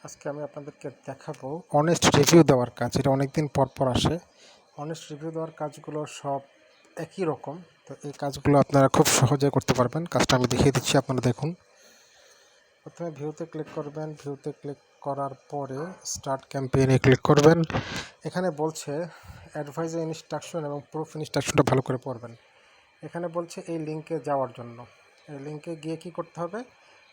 আজকে আমি আপনাদেরকে দেখাবো অনেস্ট রিভিউ দেওয়ার কাজ। এটা অনেকদিন পর পর আসে। অনেস্ট রিভিউ দেওয়ার কাজগুলো সব একই রকম, তো এই কাজগুলো আপনারা খুব সহজে করতে পারবেন। কাজটা আমি দেখিয়ে দিচ্ছি, আপনারা দেখুন। প্রথমে ভিউতে ক্লিক করবেন। ভিউতে ক্লিক করার পরে স্টার্ট ক্যাম্পেইনে ক্লিক করবেন। এখানে বলছে অ্যাডভাইজার ইনস্ট্রাকশন এবং প্রুফ ইনস্ট্রাকশনটা ভালো করে পড়বেন। এখানে বলছে এই লিঙ্কে যাওয়ার জন্য। এই লিঙ্কে গিয়ে কি করতে হবে,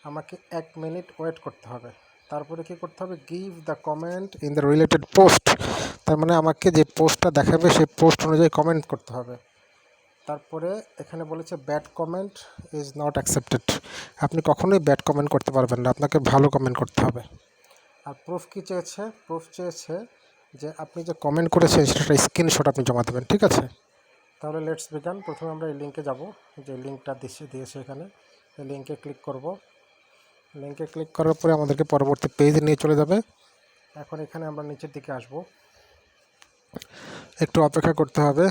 আমাকে 1 মিনিট ওয়েট করতে হবে। তারপরে কি করতে হবে, give the comment in the related post. তার মানে আমাকে যে পোস্টটা দেখাবে সেই পোস্ট অনুযায়ী কমেন্ট করতে হবে। তারপরে এখানে বলেছে bad comment is not accepted. আপনি কখনোই ব্যাড কমেন্ট করতে পারবেন না, আপনাকে ভালো কমেন্ট করতে হবে। আর প্রুফ কী চেয়েছে, প্রুফ চেয়েছে যে আপনি যে কমেন্ট করেছেন সেটা স্ক্রিনশট আপনি জমা দেবেন। ঠিক আছে, তাহলে লেটস বিগান। প্রথমে আমরা এই লিঙ্কে যাব, যে লিঙ্কটা দিয়েছে এখানে। এই লিঙ্কে ক্লিক করব। লিঙ্কে ক্লিক করার পরে আমাদেরকে পরবর্তী পেজে নিয়ে চলে যাবে। এখন এখানে আমরা নিচের দিকে আসব, একটু অপেক্ষা করতে হবে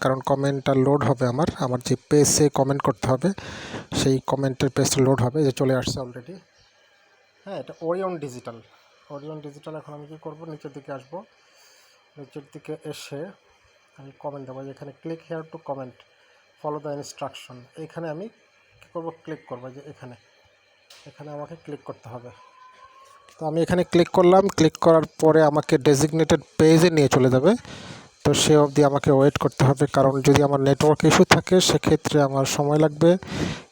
কারণ কমেন্টটা লোড হবে। আমার যে পেজে কমেন্ট করতে হবে সেই কমেন্টের পেজটা লোড হবে। যে চলে আসছে অলরেডি। হ্যাঁ, এটা ওরিয়ন ডিজিটাল। Orion digital. এখন আমি কী করব, নিচের দিকে আসব। নিচের দিকে এসে আমি কমেন্ট দেবো। এখানে click here two comment, follow the instruction. এখানে আমি কী করব, ক্লিক করবো। যে এখানে আমাকে ক্লিক করতে হবে। তো আমি এখানে ক্লিক করলাম। ক্লিক করার পরে আমাকে ডেজিগনেটেড পেজে নিয়ে চলে যাবে। তো সে অবধি আমাকে ওয়েট করতে হবে, কারণ যদি আমার নেটওয়ার্ক ইস্যু থাকে সেক্ষেত্রে আমার সময় লাগবে।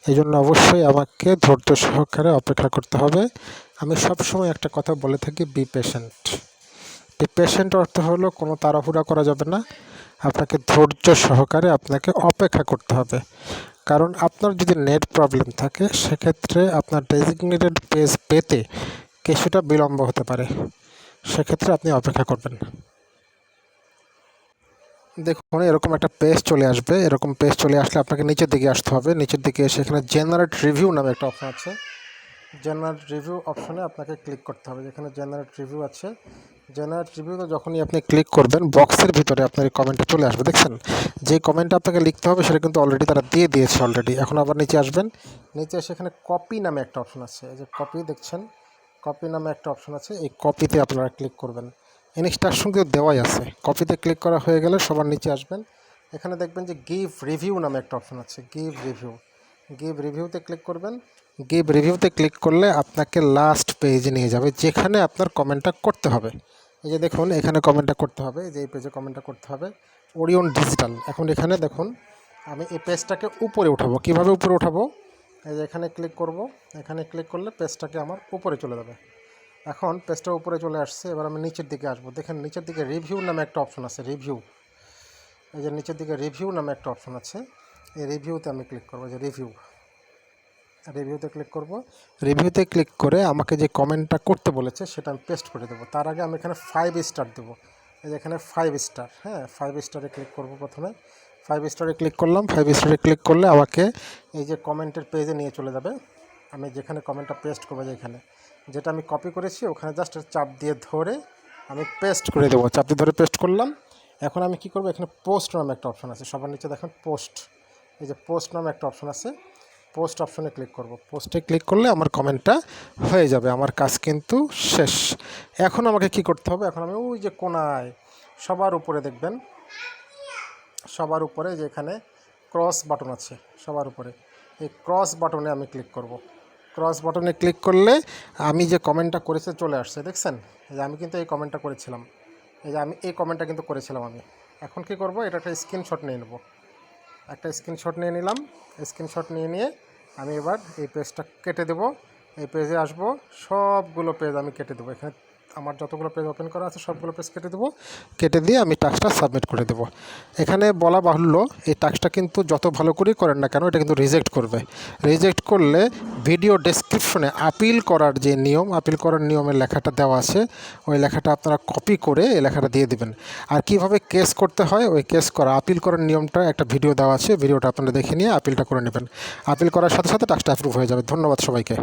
এই জন্য অবশ্যই আমাকে ধৈর্য সহকারে অপেক্ষা করতে হবে। আমি সবসময় একটা কথা বলে থাকি, বি পেশেন্ট। বি পেশেন্ট অর্থ হলো কোনো তাড়াহুড়া করা যাবে না, আপনাকে ধৈর্য সহকারে আপনাকে অপেক্ষা করতে হবে। কারণ আপনার যদি নেট প্রবলেম থাকে সেক্ষেত্রে আপনার ডেজিগনেটেড পেজ পেতে কিছুটা বিলম্ব হতে পারে। সেক্ষেত্রে আপনি অপেক্ষা করবেন। দেখুন, এরকম একটা পেজ চলে আসবে। এরকম পেজ চলে আসলে আপনাকে নিচের দিকে আসতে হবে। নিচের দিকে এসে এখানে জেনারেট রিভিউ নামে একটা অপশন আছে। জেনারেট রিভিউ অপশনে আপনাকে ক্লিক করতে হবে। যেখানে জেনারেট রিভিউ আছে, জেনারেট রিভিউতে যখনই আপনি ক্লিক করবেন বক্সের ভিতরে আপনার এই কমেন্টটা চলে আসবে। দেখছেন, যে কমেন্টটা আপনাকে লিখতে হবে সেটা কিন্তু অলরেডি তারা দিয়ে দিয়েছে অলরেডি। এখন আবার নিচে আসবেন। নিচে এসে এখানে কপি নামে একটা অপশন আছে। এই যে কপি দেখছেন, কপি নামে একটা অপশন আছে। এই কপিতে আপনারা ক্লিক করবেন। ইনস্ট্রাকশন কিন্তু দেওয়াই আছে। কপিতে ক্লিক করা হয়ে গেলে সবার নিচে আসবেন। এখানে দেখবেন যে গিভ রিভিউ নামে একটা অপশন আছে। গিভ রিভিউ, গিভ রিভিউতে ক্লিক করবেন। গিভ রিভিউতে ক্লিক করলে আপনাকে লাস্ট পেজে নিয়ে যাবে, যেখানে আপনার কমেন্টটা করতে হবে। এই যে দেখুন, এখানে কমেন্টটা করতে হবে। যে এই পেজে কমেন্টটা করতে হবে, ওরিয়ন ডিজিটাল। এখন এখানে দেখুন, আমি এই পেজটাকে উপরে উঠাবো। কিভাবে উপরে উঠাবো, এই যে এখানে ক্লিক করব। এখানে ক্লিক করলে পেজটাকে আমার উপরে চলে যাবে। এখন পেজটা উপরে চলে আসছে। এবার আমি নিচের দিকে আসবো। দেখেন, নিচের দিকে রিভিউ নামে একটা অপশন আছে। রিভিউ, এই যে নিচের দিকে রিভিউ নামে একটা অপশন আছে। এই রিভিউতে আমি ক্লিক করবো। যে রিভিউতে ক্লিক করব। রিভিউতে ক্লিক করে আমাকে যে কমেন্টটা করতে বলেছে সেটা আমি পেস্ট করে দেবো। তার আগে আমি এখানে 5 স্টার দেবো। এই যে এখানে 5 স্টার, হ্যাঁ 5 স্টারে ক্লিক করব। প্রথমে 5 স্টারে ক্লিক করলাম। 5 স্টারে ক্লিক করলে আমাকে এই যে কমেন্টের পেজে নিয়ে চলে যাবে। আমি যেখানে কমেন্টটা পেস্ট করবো, যেখানে যেটা আমি কপি করেছি ওখানে জাস্ট চাপ দিয়ে ধরে আমি পেস্ট করে দেবো। চাপ দিয়ে ধরে পেস্ট করলাম। এখন আমি কি করব, এখানে পোস্ট নামে একটা অপশন আছে। সবার নিচে দেখেন পোস্ট, এই যে পোস্ট নামে একটা অপশন আছে। পোস্ট অপশনে ক্লিক করব। পোস্টে ক্লিক করলে আমার কমেন্টটা হয়ে যাবে। আমার কাজ কিন্তু শেষ। এখন আমাকে কি করতে হবে, এখন আমি ওই যে কোনায় সবার উপরে দেখবেন, সবার উপরে যে এখানে ক্রস বাটন আছে, সবার উপরে এই ক্রস বাটনে আমি ক্লিক করব। ক্রস বাটনে ক্লিক করলে আমি যে কমেন্টটা করেছে চলে আসছে। দেখছেন, এই যে আমি কিন্তু এই কমেন্টটা করেছিলাম। এই যে আমি এই কমেন্টটা কিন্তু করেছিলাম আমি। এখন কি করব, এটা একটা স্ক্রিনশট নিয়ে নেব। একটা স্ক্রিনশট নিয়ে নিলাম। স্ক্রিনশট নিয়ে আমি এবার এই পেজটা কেটে দেব। এই পেজে আসব, সবগুলো পেজ আমি কেটে দেবো। এখানে আমার যতগুলো পেজ ওপেন করা আছে সবগুলো পেজ কেটে দেবো। কেটে দিয়ে আমি টাস্কটা সাবমিট করে দেবো। এখানে বলা বাহুল্য, এই টাস্কটা কিন্তু যত ভালো করেই করেন না কেন এটা কিন্তু রিজেক্ট করবে। রিজেক্ট করলে ভিডিও ডেসক্রিপশনে আপিল করার যে নিয়ম, আপিল করার নিয়মের লেখাটা দেওয়া আছে, ওই লেখাটা আপনারা কপি করে এই লেখাটা দিয়ে দেবেন। আর কিভাবে কেস করতে হয়, ওই কেস করা আপিল করার নিয়মটা একটা ভিডিও দেওয়া আছে। ভিডিওটা আপনারা দেখে নিয়ে আপিলটা করে নেবেন। আপিল করার সাথে সাথে টাস্কটা অ্যাপ্রুভ হয়ে যাবে। ধন্যবাদ সবাইকে।